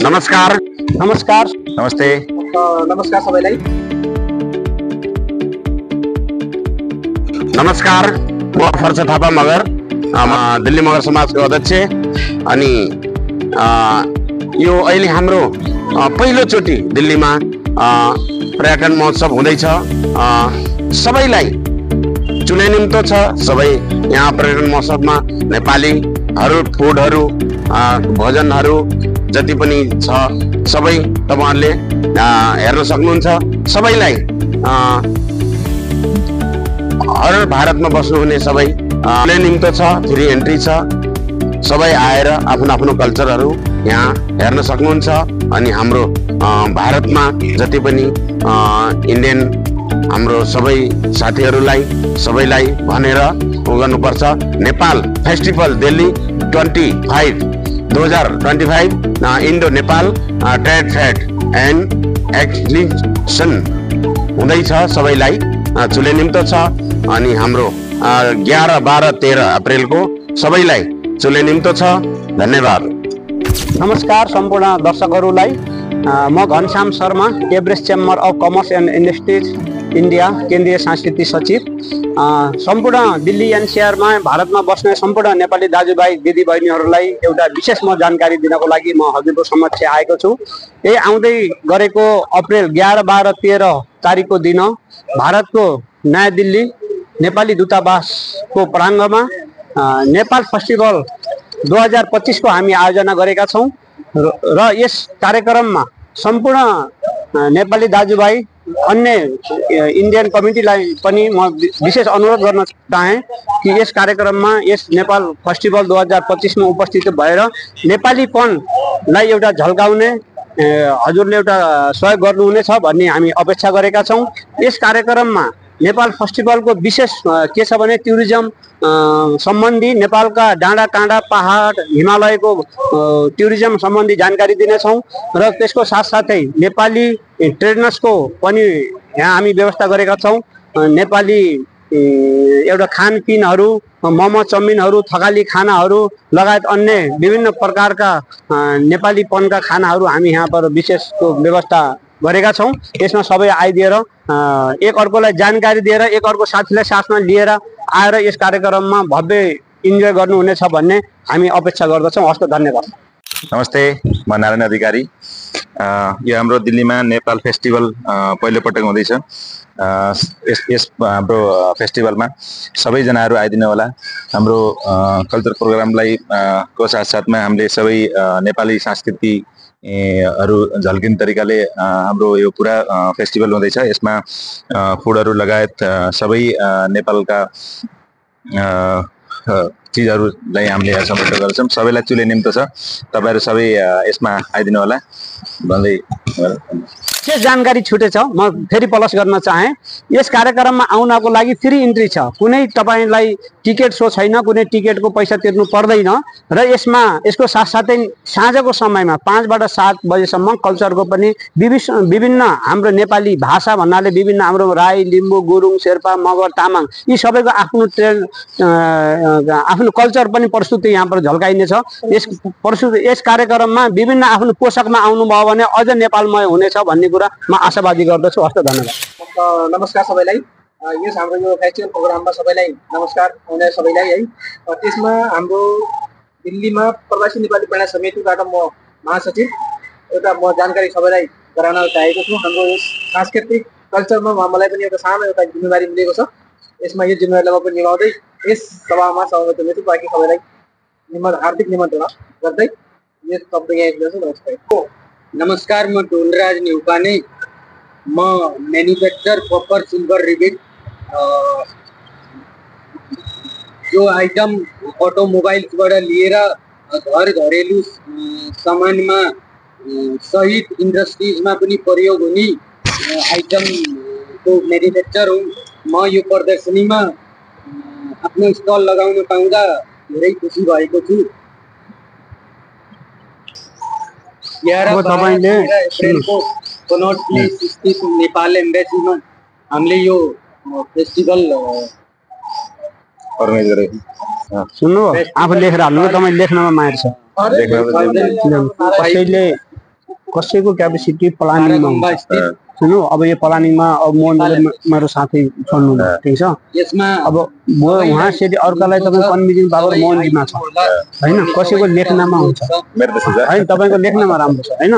नमस्कार नमस्कार नमस्ते नमस्कार सबैलाई नमस्कार म फर्ज थापा मगर दिल्ली मगर समाजको अध्यक्ष अनि यो अहिले हाम्रो पहिलोचोटि दिल्लीमा पर्यटन महोत्सव हुँदैछ। सबैलाई चुने निम्तो छ। सबै यहाँ पर्यटन महोत्सवमा नेपालीहरू फुडहरू भोजनहरू जति पनि छ सबै तपाईहरुले हेर्न सक्नुहुन्छ। सबैलाई हर भारतमा बस्नुहुने सबै निम्तो छ, फ्री एन्ट्री छ। सबै आएर आफ्नो आफ्नो कल्चरहरू यहाँ हेर्न सक्नुहुन्छ। अनि हाम्रो भारतमा जति पनि इन्डियन हाम्रो सबै साथीहरूलाई सबैलाई भनेर गर्नुपर्छ। Nepal festival Delhi 2025 Indo Nepal trade fair and exhibition हुँदैछ। सबैलाई चुले निम्तो छ। अनि हाम्रो 11, 12, 13 अप्रिलको सबैलाई चुले निम्तो छ। धन्यवाद। नमस्कार सम्पूर्ण दर्शकहरूलाई। म Ghanshyam Sharma, Everest chamber of commerce and industries India केन्द्रीय सांस्कृतिक सचिव। सम्पूर्ण दिल्ली एनसीआरमा भारतमा बस्ने सम्पूर्ण नेपाली दाजुभाइ दिदीबहिनीहरूलाई एउटा विशेष म जानकारी दिनको लागि म हजुरको समक्ष आएको छु। यही आउँदै गरेको अप्रिल 11, 12, 13 तारिकको दिन भारतको नयाँ दिल्ली नेपाली दूतावासको प्राङ्गणमा नेपाल फेस्टिभल 2025 को हामी आयोजना गरेका छौँ र यस कार्यक्रममा सम्पूर्ण नेपाली दाजुभाइ अन्य इन्डियन कम्युनिटीलाई पनि म विशेष अनुरोध गर्न चाहे कि यस कार्यक्रममा यस नेपाल फेस्टिभल 2025 मा उपस्थित भएर नेपालीपनलाई एउटा झल्काउने हजुरले एउटा सहयोग गर्नुहुनेछ भन्ने हामी अपेक्षा गरेका छौँ। यस कार्यक्रममा नेपाल फेस्टिभलको विशेष के छ भने टुरिज्म सम्बन्धी नेपालका डाँडा काँडा पहाड हिमालयको टुरिज्म सम्बन्धी जानकारी दिनेछौँ र त्यसको साथसाथै नेपाली ट्रेडर्सको पनि यहाँ हामी व्यवस्था गरेका छौँ। नेपाली एउटा खानपिनहरू मोमो चाउमिनहरू थकाली खानाहरू लगायत अन्य विभिन्न प्रकारका नेपालीपनका खानाहरू हामी यहाँ पर विशेषको व्यवस्था गरेका छौँ। यसमा सबै आइदिएर एक अर्कोलाई जानकारी दिएर एक अर्को साथीलाई साथमा लिएर आएर यस कार्यक्रममा भव्य इन्जोय गर्नुहुनेछ भन्ने हामी अपेक्षा गर्दछौँ। हस्त धन्यवाद। नमस्ते, म नारायण अधिकारी। यो हाम्रो दिल्लीमा नेपाल फेस्टिभल पहिलोपटक हुँदैछ। यस हाम्रो फेस्टिभलमा सबैजनाहरू आइदिनु होला। हाम्रो कल्चर प्रोग्रामलाई को साथसाथमा हामीले सबै नेपाली संस्कृति हरू झल्किने तरिकाले हाम्रो यो पुरा फेस्टिभल हुँदैछ। यसमा फुडहरू लगायत सबै नेपालका चिजहरूलाई हामीले समेट गर्छौँ। सबैलाई चुले निम्तो छ। तपाईहरु सबै यसमा आइदिनु होला भन्दै विशेष जानकारी छुटेछ म फेरि प्लस गर्न चाहे। यस कार्यक्रममा आउनको लागि फ्री इन्ट्री छ। कुनै तपाईलाई टिकट सो छैन, कुनै टिकटको पैसा तिर्नु पर्दैन र यसको साथसाथै साँझको समयमा 5 बाट 7 बजेसम्म कल्चरको पनि विभिन्न हाम्रो नेपाली भाषा भन्नाले विभिन्न हाम्रो राई, लिम्बू, गुरुङ, शेर्पा, मगर, तामाङ यी सबैको आफ्नो कल्चर पनि प्रस्तुति यहाँ पर झल्काइनेछ। यस कार्यक्रममा विभिन्न आफ्नो पोसाकमा आउनुभयो भने अझ नेपालमय हुनेछ भन्ने कुरा म आशावादी गर्दछु। हस्त धन्यवाद। नमस्कार सबैलाई। यस हाम्रो यो फेस्टिभल प्रोग्राममा सबैलाई नमस्कार आउने सबैलाई है। त्यसमा हाम्रो दिल्लीमा प्रवासी नेपाली प्रेरणा समितिबाट म महासचिव एउटा म जानकारी सबैलाई गराउन चाहेको छु। हाम्रो यस सांस्कृतिक कल्चरमा मलाई पनि एउटा सानो एउटा जिम्मेवारी मिलेको छ। यसमा यो जिम्मेवारीलाई म पनि निभाउँदै यस सभामा सहभागी हुनेछु। बाँकी सबैलाई हार्दिक निमन्त्रणा गर्दै यस शब्द यहाँ गर्छु। नमस्कार। नमस्कार, म डोलराज नेउपाने। म मैन्युफैक्चर कॉपर सिल्वर रिबिट जो आइटम अटोमोबाइल्सबाट लिएर घर घरेलु सामानमा सहित इन्डस्ट्रिजमा पनि प्रयोग हुने आइटमको मैन्युफैक्चर हो। म यो प्रदर्शनीमा आफ्नो स्टल लगाउन पाउँदा धेरै खुसी भएको छु। नेपाल एम्बेसीमा हामीले यो फेस्टिभल अर्गनाइज गरेको सुन्नु आफू लेखेर हाल्नु। तपाईँ लेख्नमा माहिर छ। कसैले कसैको क्यापेसिटी प्लानिङमा भारतमा हुन्छ स्थित सुन्नु अब यो प्लानिङमा अब मोहन मेरो साथी छोड्नु ठिक छ यसमा अब उहाँ सेठी अर्कालाई तपाईँ कन्भिन्सिङ पावर मोहनजीमा छ होइन कसैको लेख्नमा हुन्छ मेरो त्यस्तो छ होइन तपाईँको लेख्नमा राम्रो छ होइन